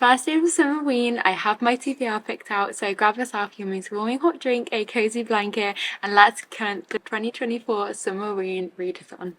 first day of summerween. I have my TBR picked out, so grab yourself your most warming hot drink, a cozy blanket, and let's commence the 2024 summerween read-a-thon.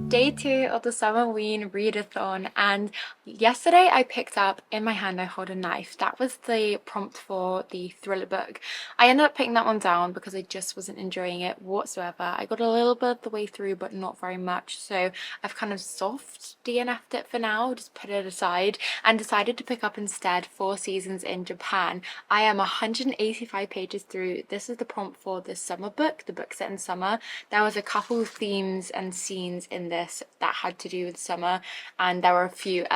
Day 2 of the summerween read-a-thon, and yesterday I picked up In My Hand I Hold a Knife. That was the prompt for the thriller book. I ended up putting that one down because I just wasn't enjoying it whatsoever. I got a little bit of the way through but not very much, so I've kind of soft DNF'd it for now, just put it aside, and decided to pick up instead 4 Seasons in Japan. I am 185 pages through. This is the prompt for this summer book, the book set in summer. There was a couple of themes and scenes in this that had to do with summer, and there were a few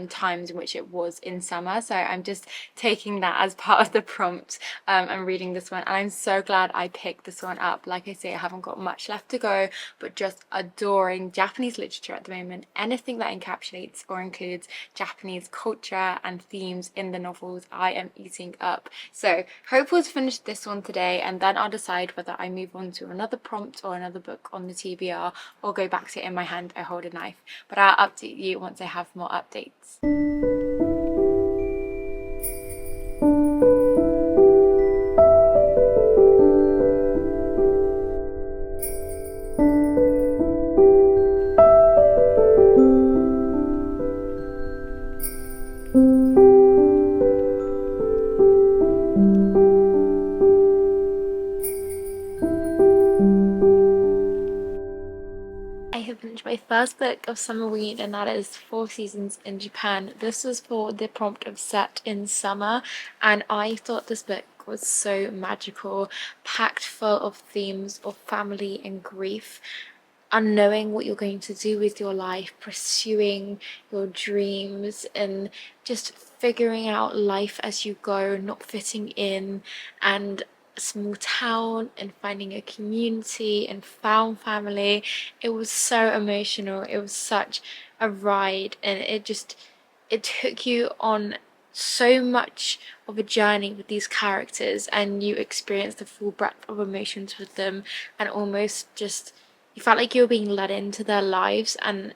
times in which it was in summer, so I'm just taking that as part of the prompt and reading this one, and I'm so glad I picked this one up. Like I say, I haven't got much left to go, but just adoring Japanese literature at the moment. Anything that encapsulates or includes Japanese culture and themes in the novels, I am eating up. So hopeful to finish this one today, and then I'll decide whether I move on to another prompt or another book on the TBR, or go back to In My Hand I Hold a Knife. But I'll update you once I have more updates. My first book of summerween, and that is 4 Seasons in Japan. This was for the prompt of set in summer, and I thought this book was so magical, packed full of themes of family and grief, unknowing what you're going to do with your life, pursuing your dreams, and just figuring out life as you go, not fitting in, and a small town, and finding a community and found family. It was so emotional. It was such a ride, and it took you on so much of a journey with these characters, and you experienced the full breadth of emotions with them, and almost just you felt like you were being led into their lives, and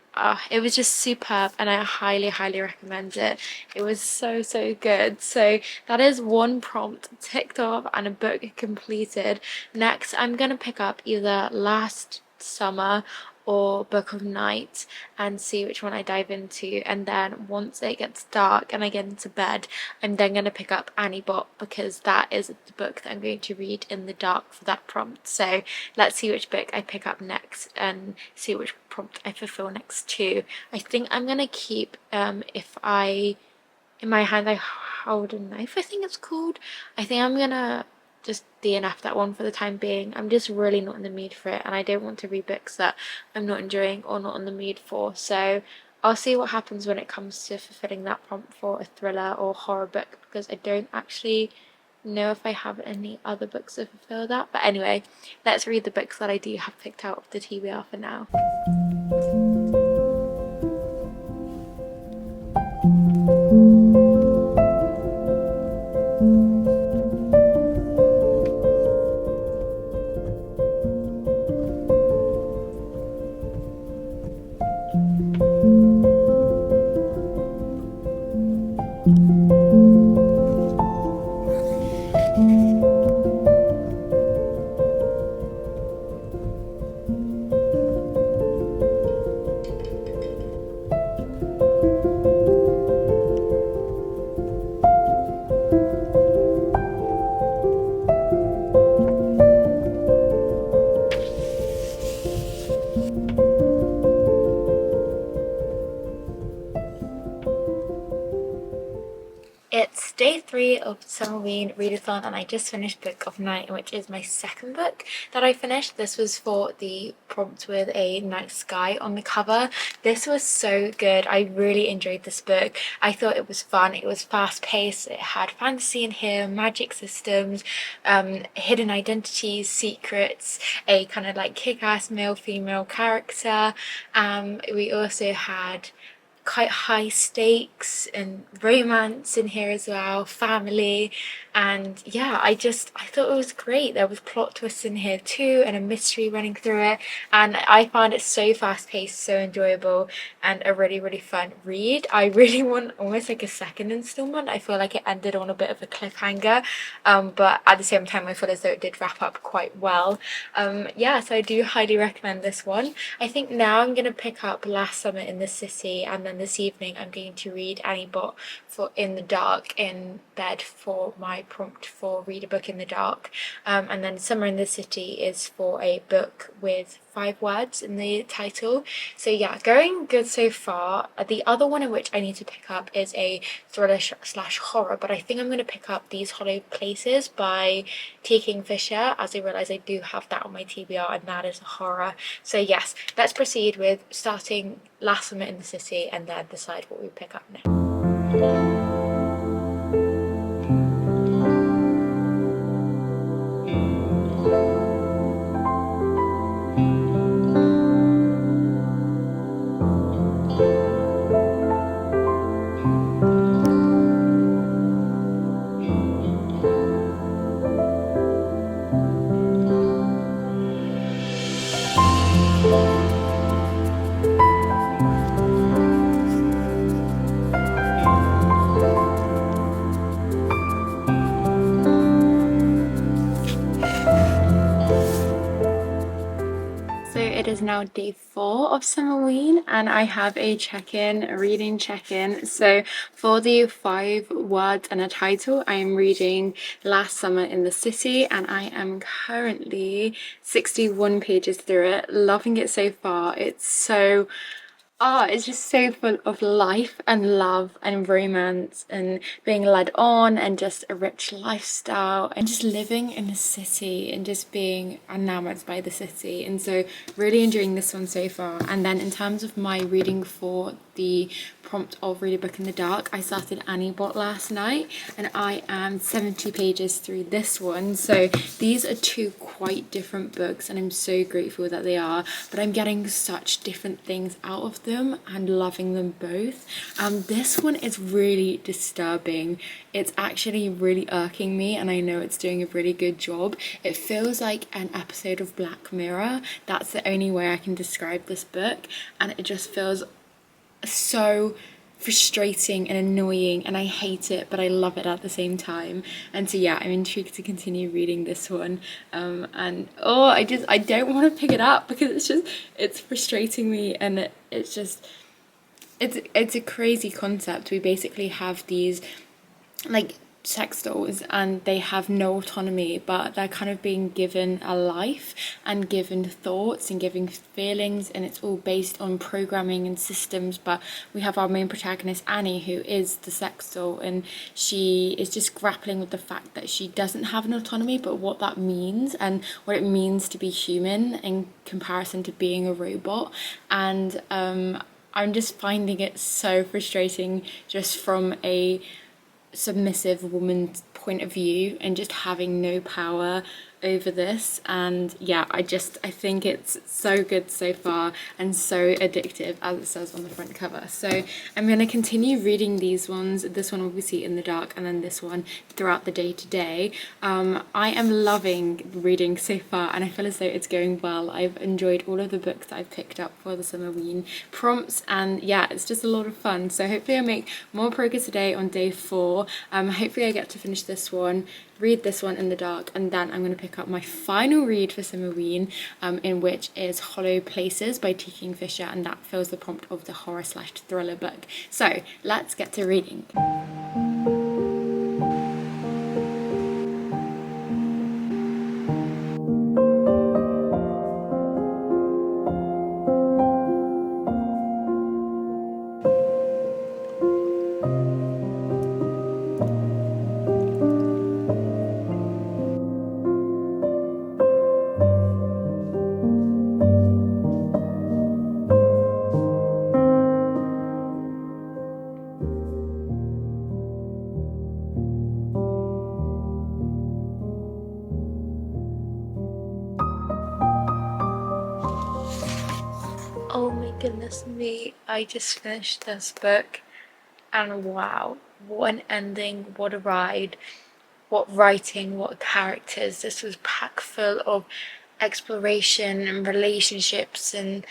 it was just superb, and I highly recommend it. It was so good. So that is one prompt ticked off and a book completed. Next I'm gonna pick up either Last Summer or Book of Night and see which one I dive into, and then once it gets dark and I get into bed, I'm then going to pick up Annie Bot, because that is the book that I'm going to read in the dark for that prompt. So let's see which book I pick up next and see which prompt I fulfill next too. I think I'm going to keep In My Hand I Hold a Knife, I think it's called. I think I'm gonna just DNF that one for the time being. I'm just really not in the mood for it, and I don't want to read books that I'm not enjoying or not in the mood for. So I'll see what happens when it comes to fulfilling that prompt for a thriller or horror book, because I don't actually know if I have any other books to fulfill that. But anyway, let's read the books that I do have picked out of the TBR for now. It's day 3 of summerween read-a-thon, and I just finished Book of Night, which is my second book that I finished. This was for the prompt with a night sky on the cover. This was so good. I really enjoyed this book. I thought it was fun. It was fast-paced. It had fantasy in here, magic systems, hidden identities, secrets, a kind of like kick-ass male-female character. We also had quite high stakes and romance in here as well, family, and yeah, I thought it was great. There was plot twists in here too and a mystery running through it, and I found it so fast paced, so enjoyable, and a really fun read. I really want almost like a second installment. I feel like it ended on a bit of a cliffhanger, but at the same time I feel as though it did wrap up quite well. Yeah, so I do highly recommend this one. I think now I'm gonna pick up Last Summer in the City, and then this evening I'm going to read Annie Bot for In the Dark in bed for my prompt for Read a Book in the Dark, and then Summer in the City is for a book with 5 words in the title. So yeah, going good so far. The other one in which I need to pick up is a thriller slash horror, but I think I'm going to pick up These Hollow Places by T. Kingfisher, as I realise I do have that on my TBR, and that is a horror. So yes, let's proceed with starting Last Summer in the City and then decide what we pick up next. So it is now day 4 of summerween, and I have a check-in, a reading check-in. So for the 5 words and a title, I am reading Last Summer in the City, and I am currently 61 pages through it, loving it so far. It's just so full of life and love and romance and being led on and just a rich lifestyle and just living in a city and just being enamored by the city. And so really enjoying this one so far. And then in terms of my reading for the prompt of Read a Book in the Dark, I started Annie Bot last night and I am 70 pages through this one. So these are 2 quite different books and I'm so grateful that they are, but I'm getting such different things out of them and loving them both. This one is really disturbing. It's actually really irking me, and I know it's doing a really good job. It feels like an episode of Black Mirror. That's the only way I can describe this book, and it just feels so frustrating and annoying, and I hate it but I love it at the same time. And so yeah, I'm intrigued to continue reading this one, and I don't want to pick it up because it's frustrating me, and it's a crazy concept. We basically have these like sex dolls and they have no autonomy, but they're kind of being given a life and given thoughts and giving feelings, and it's all based on programming and systems. But we have our main protagonist Annie, who is the sex doll, and she is just grappling with the fact that she doesn't have an autonomy, but what that means and what it means to be human in comparison to being a robot. And I'm just finding it so frustrating just from a submissive woman's point of view, and just having no power over this, and yeah, I think it's so good so far and so addictive, as it says on the front cover. So I'm going to continue reading these ones, this one obviously in the dark, and then this one throughout the day today. I am loving reading so far, and I feel as though it's going well. I've enjoyed all of the books that I've picked up for the summerween prompts, and yeah, it's just a lot of fun. So hopefully I make more progress today on day 4. Hopefully I get to finish this one, read this one in the dark, and then I'm going to pick up my final read for summerween, in which is Hollow Places by ᴍᴇ괱ᴱᴇ, and that fills the prompt of the horror/thriller book. So let's get to reading. Oh my goodness me, I just finished this book and wow, what an ending, what a ride, what writing, what characters. This was packed full of exploration and relationships and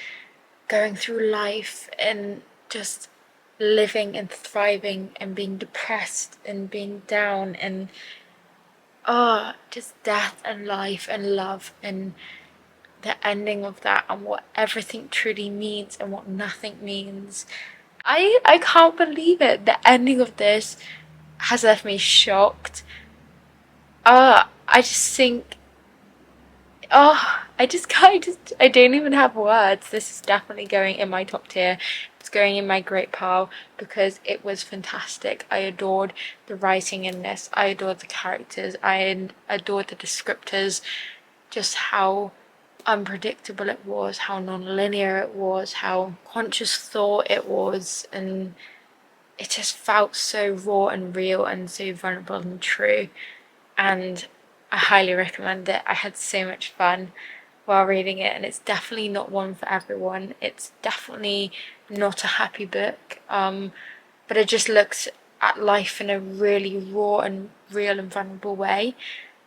going through life and just living and thriving and being depressed and being down and just death and life and love and the ending of that and what everything truly means and what nothing means. I can't believe it. The ending of this has left me shocked. I just think, I don't even have words. This is definitely going in my top tier. It's going in my great pile because it was fantastic. I adored the writing in this. I adored the characters. I adored the descriptors. Just how unpredictable it was, how non-linear it was, how conscious thought it was, and it just felt so raw and real and so vulnerable and true. And I highly recommend it. I had so much fun while reading it, and it's definitely not one for everyone. It's definitely not a happy book, but it just looks at life in a really raw and real and vulnerable way,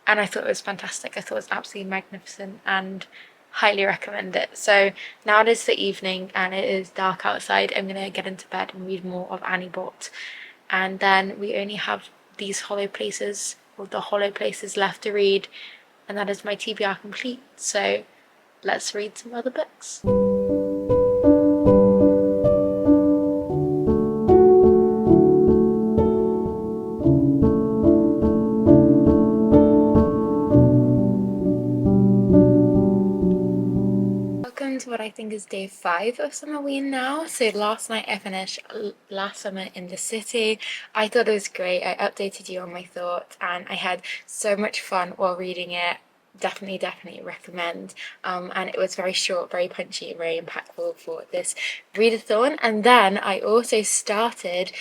and I thought it was fantastic. I thought it was absolutely magnificent and highly recommend it. So now it is the evening and it is dark outside. I'm gonna get into bed and read more of Annie Bot, and then we only have these hollow places, or the hollow places, left to read, and that is my TBR complete. So let's read some other books. Welcome to what I think is day 5 of summerween now. So last night I finished Last Summer in the City. I thought it was great. I updated you on my thoughts and I had so much fun while reading it. Definitely recommend. And it was very short, very punchy, very impactful for this read-a-thon. And then I also started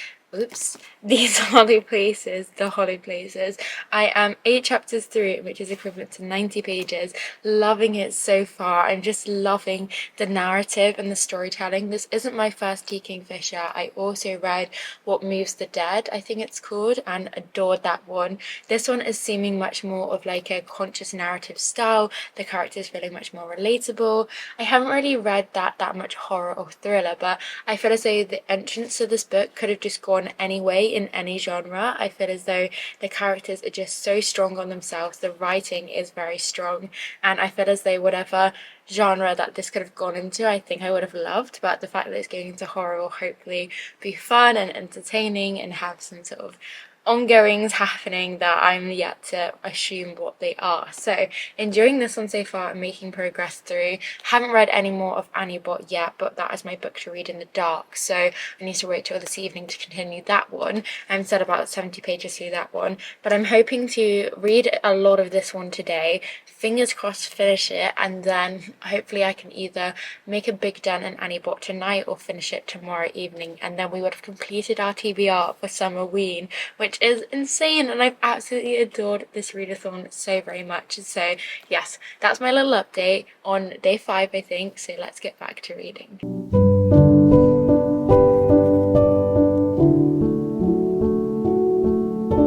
these hollow places, the hollow places. I am 8 chapters through it, which is equivalent to 90 pages. Loving it so far. I'm just loving the narrative and the storytelling. This isn't my first ᴍᴇ괱ᴱᴇ. I also read What Moves the Dead, I think it's called, and adored that one. This one is seeming much more of like a conscious narrative style. The characters feeling much more relatable. I haven't really read that much horror or thriller, but I feel as though the entrance to this book could have just gone any way in any genre. I feel as though the characters are just so strong on themselves. The writing is very strong, and I feel as though whatever genre that this could have gone into, I think I would have loved. But the fact that it's going into horror will hopefully be fun and entertaining and have some sort of ongoings happening that I'm yet to assume what they are. So enjoying this one so far and making progress through. Haven't read any more of Annie Bot yet, but that is my book to read in the dark, so I need to wait till this evening to continue that one. I'm still about 70 pages through that one, but I'm hoping to read a lot of this one today, fingers crossed finish it, and then hopefully I can either make a big dent in Annie Bot tonight or finish it tomorrow evening, and then we would have completed our TBR for summerween, which is insane, and I've absolutely adored this readathon so very much. So yes, that's my little update on day 5, I think, so let's get back to reading.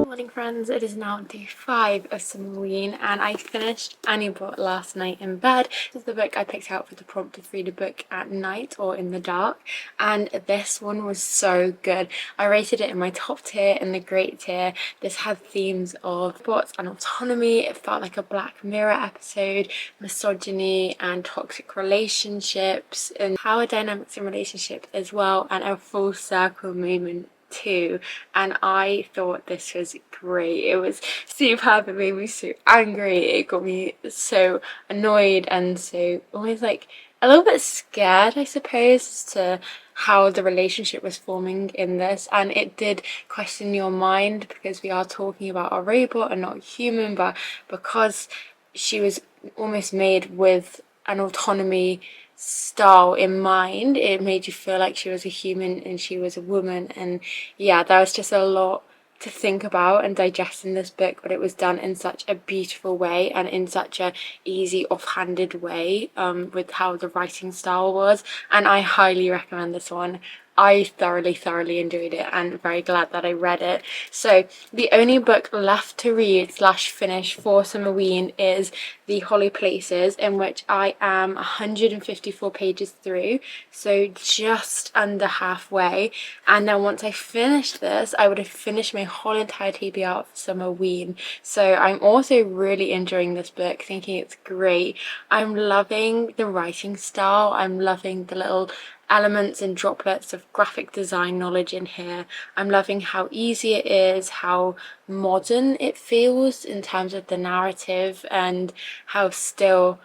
Morning friends, it is now day 5 of summerween and I finished Annie Bot last night in bed. This is the book I picked out for the prompt to read a book at night or in the dark, and this one was so good. I rated it in my top tier, in the great tier. This had themes of robots and autonomy. It felt like a Black Mirror episode, misogyny and toxic relationships and power dynamics in relationships as well, and a full circle moment too. And I thought this was great. It was superb. It made me so angry. It got me so annoyed and so almost like a little bit scared, I suppose, as to how the relationship was forming in this. And it did question your mind, because we are talking about a robot and not a human, but because she was almost made with an autonomy style in mind, it made you feel like she was a human and she was a woman. And yeah, there was just a lot to think about and digest in this book, but it was done in such a beautiful way and in such a easy offhanded way, with how the writing style was, and I highly recommend this one. I thoroughly enjoyed it and very glad that I read it. So the only book left to read / finish for summerween is The Hollow Places, in which I am 154 pages through, so just under halfway. And then once I finished this, I would have finished my whole entire TBR for summerween. So I'm also really enjoying this book, thinking it's great. I'm loving the writing style. I'm loving the little elements and droplets of graphic design knowledge in here. I'm loving how easy it is, how modern it feels in terms of the narrative, and how still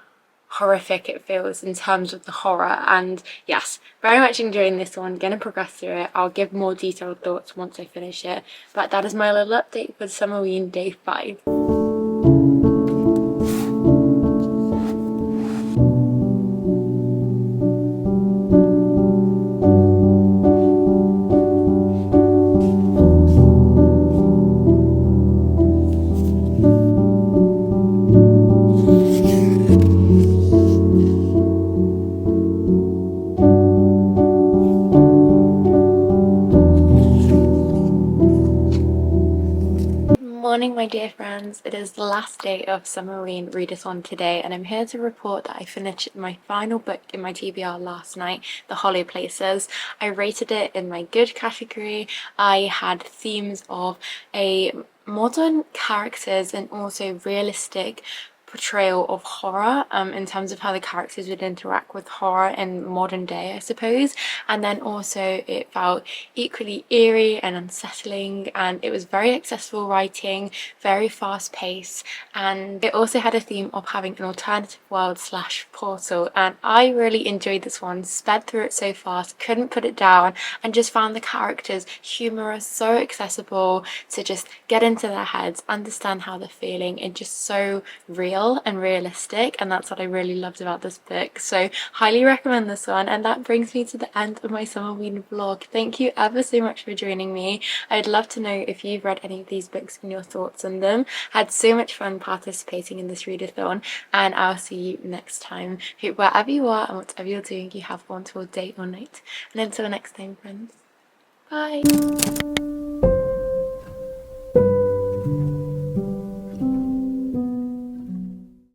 horrific it feels in terms of the horror. And yes, very much enjoying this one. Gonna progress through it. I'll give more detailed thoughts once I finish it, but that is my little update for summerween day 5. Morning, my dear friends. It is the last day of summerween readathon today, and I'm here to report that I finished my final book in my TBR last night, The Hollow Places. I rated it in my good category. I had themes of a modern characters and also realistic portrayal of horror, in terms of how the characters would interact with horror in modern day, I suppose. And then also it felt equally eerie and unsettling, and it was very accessible writing, very fast paced, and it also had a theme of having an alternative world / portal. And I really enjoyed this one, sped through it so fast, couldn't put it down, and just found the characters humorous, so accessible to just get into their heads, understand how they're feeling, and just so real and realistic. And that's what I really loved about this book, so highly recommend this one. And that brings me to the end of my summerween vlog. Thank you ever so much for joining me. I'd love to know if you've read any of these books and your thoughts on them. Had so much fun participating in this readathon, and I'll see you next time. Hope wherever you are and whatever you're doing, you have a wonderful day or night, and until next time, friends, bye.